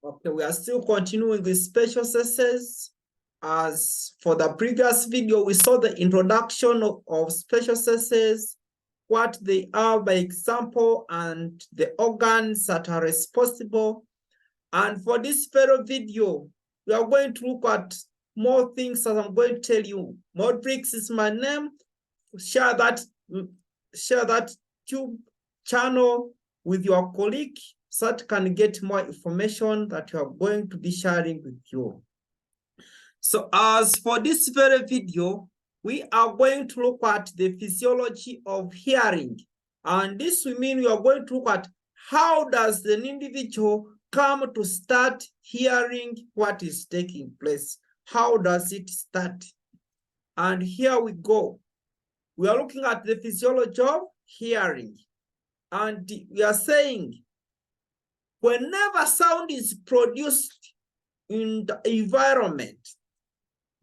Okay, we are still continuing with special senses. As for the previous video, we saw the introduction of special senses, what they are by example, and the organs that are responsible. And for this very video, we are going to look at more things that I'm going to tell you. Modrix is my name. Share that YouTube channel with your colleague so that can get more information that you are going to be sharing with you. So as for this very video, we are going to look at the physiology of hearing. And this will mean we are going to look at how does an individual come to start hearing what is taking place. How does it start? And here we go. We are looking at the physiology of hearing. And we are saying, whenever sound is produced in the environment,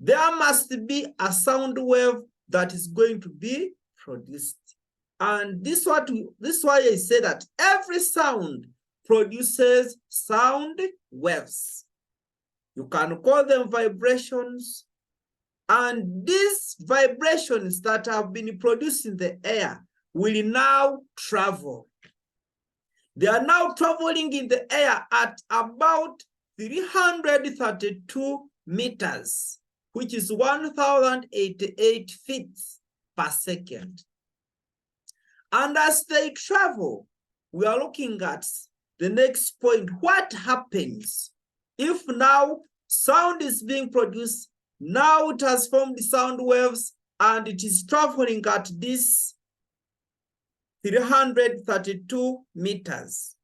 there must be a sound wave that is going to be produced. And this is why I say that every sound produces sound waves. You can call them vibrations. And these vibrations that have been produced in the air will now travel. They are now traveling in the air at about 332 meters, which is 1,088 feet per second. And as they travel, we are looking at the next point. What happens if now sound is being produced? Now it has formed sound waves and it is traveling at this 332 meters.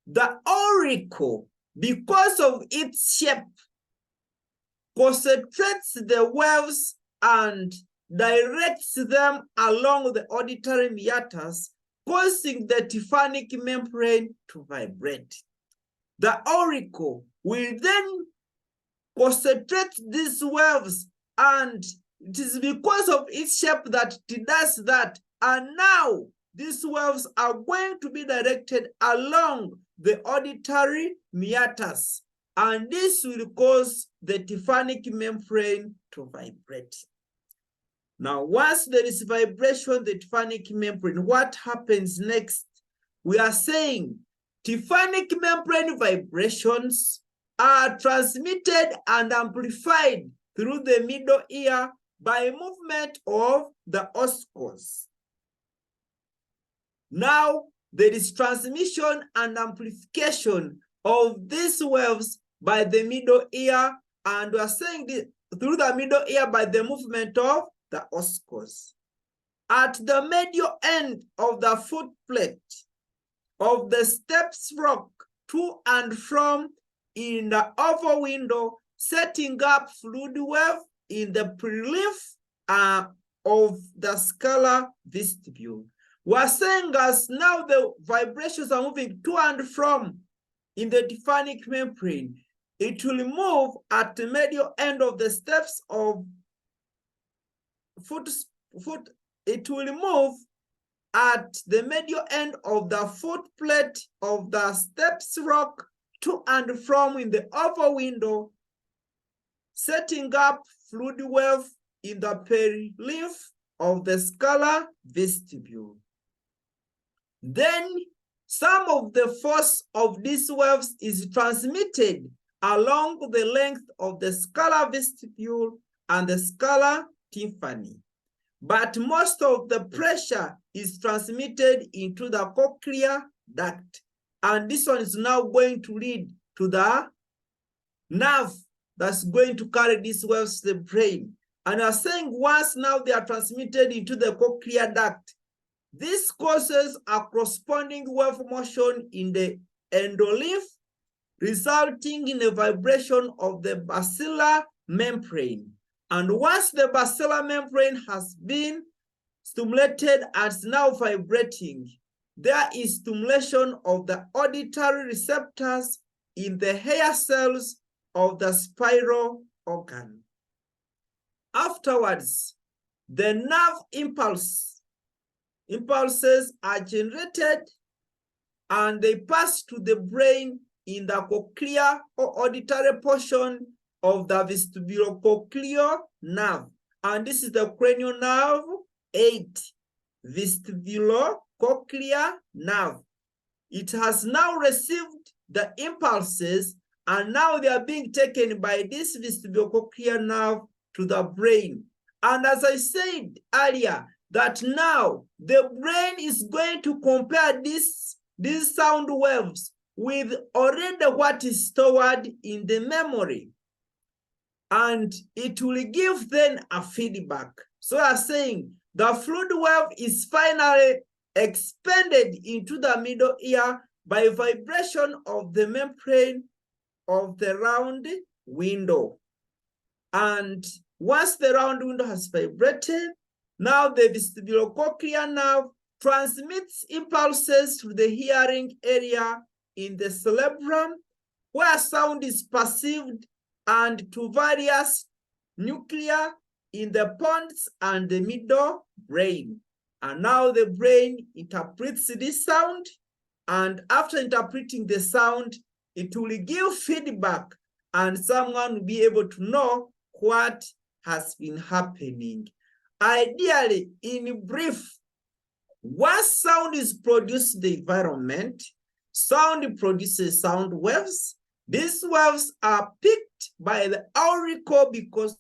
The auricle, because of its shape, concentrates the waves and directs them along the auditory meatus, causing the tympanic membrane to vibrate. The auricle will then concentrate these waves, and it is because of its shape that it does that. And now these waves are going to be directed along the auditory meatus, and this will cause the tympanic membrane to vibrate. Now, once there is vibration, the tympanic membrane, what happens next? We are saying tympanic membrane vibrations are transmitted and amplified through the middle ear by movement of the ossicles. Now, there is transmission and amplification of these waves by the middle ear, and we are saying this through the middle ear by the movement of the ossicles. At the medial end of the foot plate of the steps rock to and from in the upper window, setting up fluid wave in the pre-leaf of the scalar vestibule. We're saying as now the vibrations are moving to and from in the tympanic membrane, it will move at the medial end of the steps of foot. It will move at the medial end of the foot plate of the steps rock to and from in the upper window, setting up fluid wave in the perileaf of the scalar vestibule. Then some of the force of these waves is transmitted along the length of the scalar vestibule and the scalar tympany. But most of the pressure is transmitted into the cochlear duct. And this one is now going to lead to the nerve that's going to carry these waves to the brain. And we are saying once now they are transmitted into the cochlear duct, this causes a corresponding wave motion in the endoleaf, resulting in a vibration of the basilar membrane. And once the basilar membrane has been stimulated and is now vibrating, there is stimulation of the auditory receptors in the hair cells of the spiral organ. Afterwards, the nerve impulses are generated and they pass to the brain in the cochlear or auditory portion of the vestibulocochlear nerve. And this is the cranial nerve 8, vestibulocochlear nerve. It has now received the impulses, and now they are being taken by this vestibulocochlear nerve to the brain. And as I said earlier, that now the brain is going to compare these sound waves with already what is stored in the memory. And it will give then a feedback. So I'm saying the fluid wave is finally expanded into the middle ear by vibration of the membrane of the round window. And once the round window has vibrated, now the vestibulocochlear nerve transmits impulses to the hearing area in the cerebrum, where sound is perceived, and to various nuclei in the pons and the middle brain. And now the brain interprets this sound, and after interpreting the sound, it will give feedback, and someone will be able to know what has been happening. Ideally, in brief, once sound is produced in the environment, sound produces sound waves. These waves are picked by the auricle because